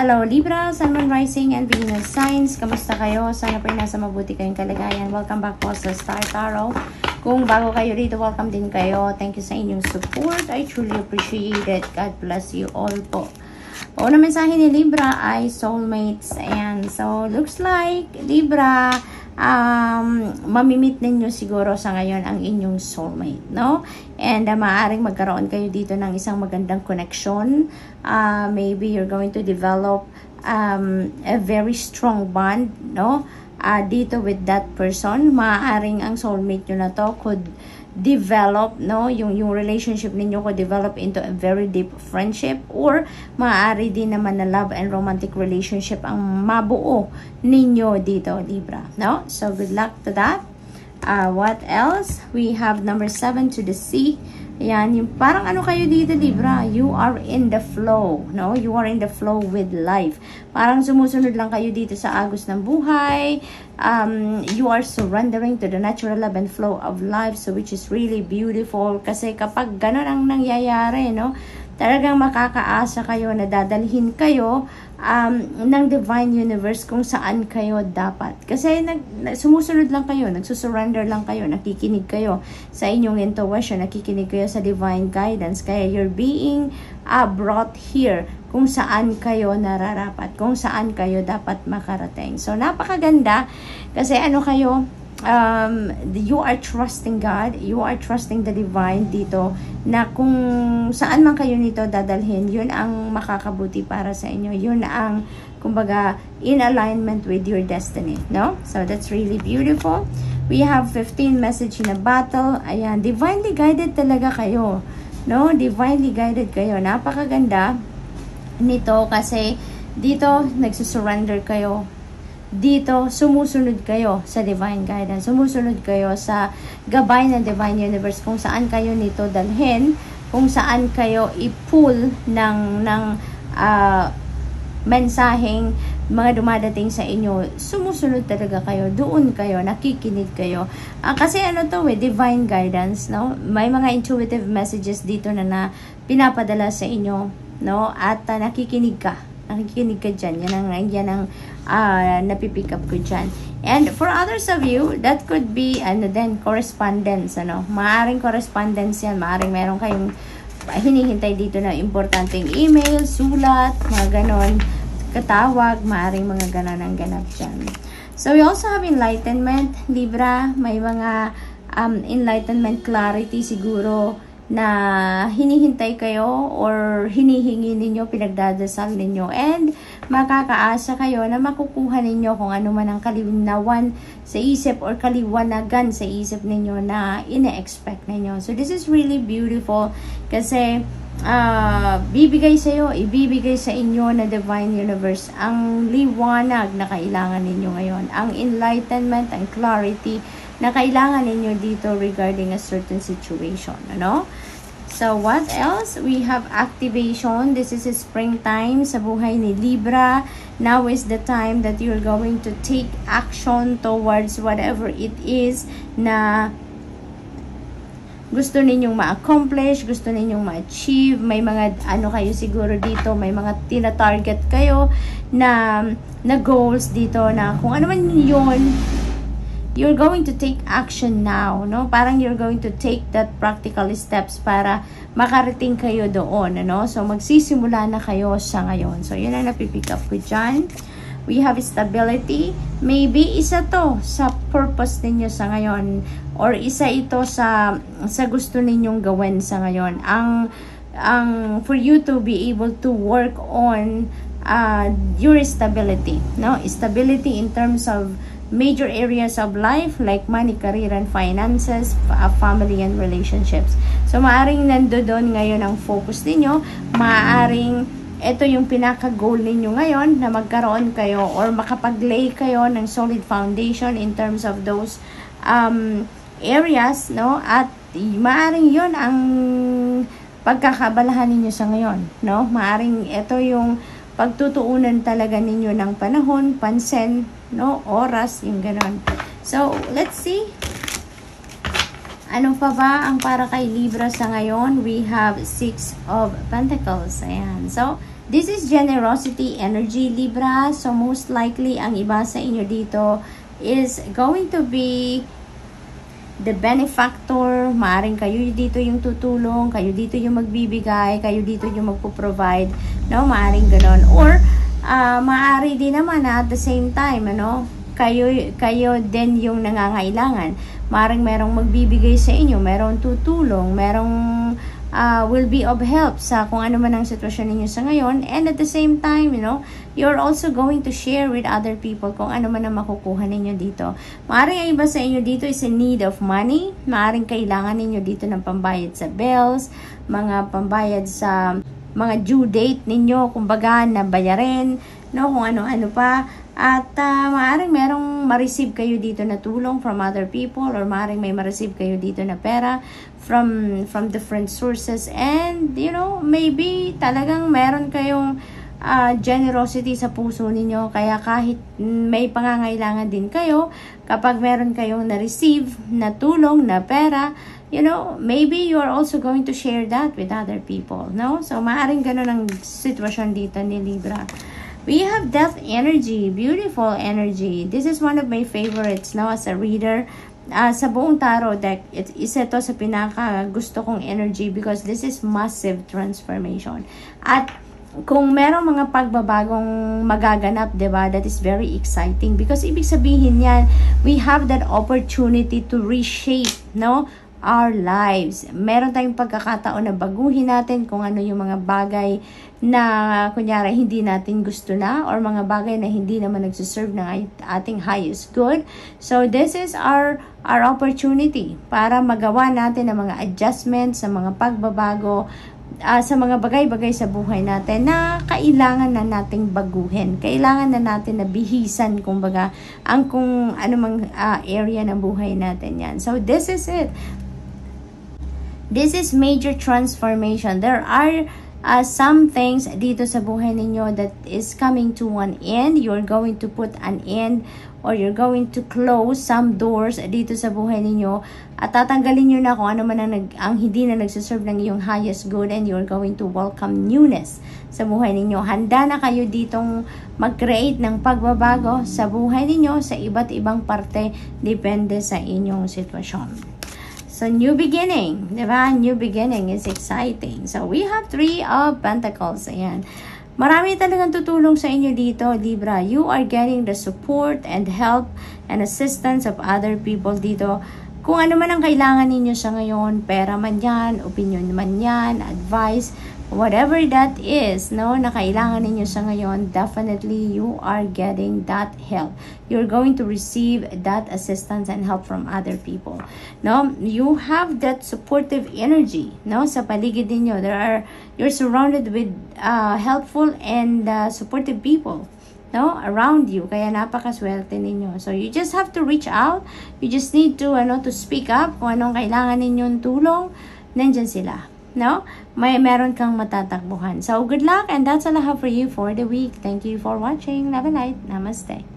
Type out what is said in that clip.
Hello Libra, Sun, Moon, Rising, and Venus signs. Kamusta kayo? Sana po ay nasa mabuti kayong kalagayan. Welcome back po sa Star Tarot. Kung bago kayo dito, welcome din kayo. Thank you sa inyong support. I truly appreciate it. God bless you all po. Una mensahe ni Libra ay soulmates. And so, looks like Libra, mamimit ninyo siguro sa ngayon ang inyong soulmate, no? And maaaring magkaroon kayo dito ng isang magandang connection. Maybe you're going to develop a very strong bond, no? Dito with that person. Maaaring ang soulmate nyo na to could develop, no? Yung relationship ninyo could develop into a very deep friendship, or maaari din naman na love and romantic relationship ang mabuo ninyo dito, Libra, no? So good luck to that. What else? We have number 7 to the sea. Ayan, yung parang ano kayo dito, Libra, you are in the flow, no? You are in the flow with life. Parang sumusunod lang kayo dito sa agos ng buhay. You are surrendering to the natural love and flow of life, so which is really beautiful. Kasi kapag gano'n ang nangyayari, no? Talagang makakaasa kayo na dadalhin kayo ng divine universe kung saan kayo dapat. Kasi sumusunod lang kayo, nagsusurrender lang kayo, nakikinig kayo sa inyong intuition, nakikinig kayo sa divine guidance. Kaya you're being brought here kung saan kayo nararapat, kung saan kayo dapat makarating. So, napakaganda kasi ano kayo, you are trusting God, you are trusting the divine dito, na kung saan man kayo nito dadalhin, yun ang makakabuti para sa inyo, yun ang kumbaga in alignment with your destiny, no? So that's really beautiful. We have 15 message in a battle. Ayan, divinely guided talaga kayo, no? Divinely guided kayo. Napakaganda nito kasi dito nagsusurrender kayo. Dito, sumusunod kayo sa divine guidance. Sumusunod kayo sa gabay ng divine universe kung saan kayo nito dalhin, kung saan kayo i-pull ng mensaheng mga dumadating sa inyo. Sumusunod talaga kayo. Doon kayo, nakikinig kayo. Kasi ano to, divine guidance, no? May mga intuitive messages dito na pinapadala sa inyo, no? At nakikinig ka. Nakikinig ka dyan. Yan ang napipick up ko dyan. And for others of you, that could be, correspondence, ano? Maaring correspondence yan. Maaring meron kayong hinihintay dito na importanteng email, sulat, mga ganon, katawag, maaring mga ganon ang ganap dyan. So, we also have enlightenment, Libra. May mga enlightenment clarity siguro na hinihintay kayo or hinihingi ninyo, pinagdadasal ninyo, and makakaasa kayo na makukuha ninyo kung ano man ang kalinawan sa isip or kaliwanagan sa isip ninyo na ine-expect ninyo. So this is really beautiful kasi ibibigay sa inyo na divine universe ang liwanag na kailangan ninyo ngayon, ang enlightenment, ang clarity na kailangan ninyo dito regarding a certain situation, ano? So, what else? We have activation. This is a springtime sa buhay ni Libra. Now is the time that you're going to take action towards whatever it is na gusto ninyong ma-accomplish, gusto ninyong ma-achieve. May mga, kayo siguro dito, may mga tina-target kayo na goals dito na kung ano man yun, you're going to take action now, no? Parang you're going to take that practical steps para makarating kayo doon, ano? So, magsisimula na kayo sa ngayon. So, yun ang napipick up ko dyan. We have stability. Maybe isa to sa purpose ninyo sa ngayon, or isa ito sa gusto ninyong gawin sa ngayon. For you to be able to work on your stability, no? Stability in terms of major areas of life like money, career, and finances, family, and relationships. So, maaring nandoon ngayon ang focus ninyo. Maaring ito yung pinaka-goal ninyo ngayon na magkaroon kayo or makapag-lay kayo ng solid foundation in terms of those areas, no? At maaring yun ang pagkakabalahan ninyo sa ngayon, no? Maaring ito yung pagtutuunan talaga ninyo ng panahon, pansin, no, oras, yung ganon. So, let's see. Ano pa ba ang para kay Libra sa ngayon? We have 6 of Pentacles. Ayan. So, This is generosity energy, Libra. So, most likely, ang iba sa inyo dito is going to be the benefactor. Maaring kayo dito yung tutulong, kayo dito yung magbibigay, kayo dito yung magpo-provide. No? Maaring ganon. Or, maaari din naman at the same time, ano, kayo din yung nangangailangan. Maaring merong magbibigay sa inyo, merong tutulong, merong will be of help sa kung ano man ang sitwasyon ninyo sa ngayon. And at the same time, you know, you're also going to share with other people kung ano man ang makukuha ninyo dito. Maaring ang iba sa inyo dito is in need of money. Maaring kailangan ninyo dito ng pambayad sa bills, mga pambayad sa mga due date ninyo, kumbaga na bayarin, no, kung ano-ano pa. At maaaring merong ma-receive kayo dito na tulong from other people, or maaaring may ma-receive kayo dito na pera from different sources. And you know, maybe talagang meron kayong generosity sa puso ninyo, kaya kahit may pangangailangan din kayo, kapag meron kayong na-receive na tulong na pera, you know, maybe you are also going to share that with other people, no? So maaaring ganun ang sitwasyon dito ni Libra. We have death energy, beautiful energy. This is one of my favorites now as a reader. Sa buong tarot deck, isa to sa pinaka gusto kong energy because this is massive transformation. At kung merong mga pagbabagong magaganap, diba, that is very exciting because ibig sabihin yan, we have that opportunity to reshape, no, our lives. Meron tayong pagkakataon na baguhin natin kung ano yung mga bagay na kunyari hindi natin gusto na, or mga bagay na hindi naman nagsiserve ng ating highest good. So this is our opportunity para magawa natin ang mga adjustments, sa mga pagbabago, sa mga bagay-bagay sa buhay natin na kailangan na nating baguhin. Kailangan na natin na bihisan, kumbaga, ang kung anumang area ng buhay natin yan. So this is it. This is major transformation. There are some things dito sa buhay ninyo that is coming to one end. You're going to put an end, or you're going to close some doors dito sa buhay ninyo. At tatanggalin nyo na kung ano man ang hindi na nagsiserve ng iyong highest good, and you're going to welcome newness sa buhay ninyo. Handa na kayo ditong mag-create ng pagbabago sa buhay ninyo sa iba't ibang parte, depende sa inyong sitwasyon. So, new beginning, diba? New beginning is exciting. So, we have 3 of Pentacles. Ayan. Marami talagang tutulong sa inyo dito, Libra. You are getting the support and help and assistance of other people dito. Kung ano man ang kailangan ninyo sa ngayon, pera man yan, opinion man yan, advice, whatever that is, no, na kailangan ninyo sa ngayon, definitely you are getting that help. You're going to receive that assistance and help from other people. No, you have that supportive energy, no, sa paligid ninyo. You're surrounded with helpful and supportive people, no, around you. Kaya napakaswerte ninyo. So you just have to reach out. You just need to to speak up kung anong kailangan ninyong tulong. Nandyan sila. No? Meron kang matatakbuhan. So, good luck, and that's all I have for you for the week. Thank you for watching. Have a night. Namaste.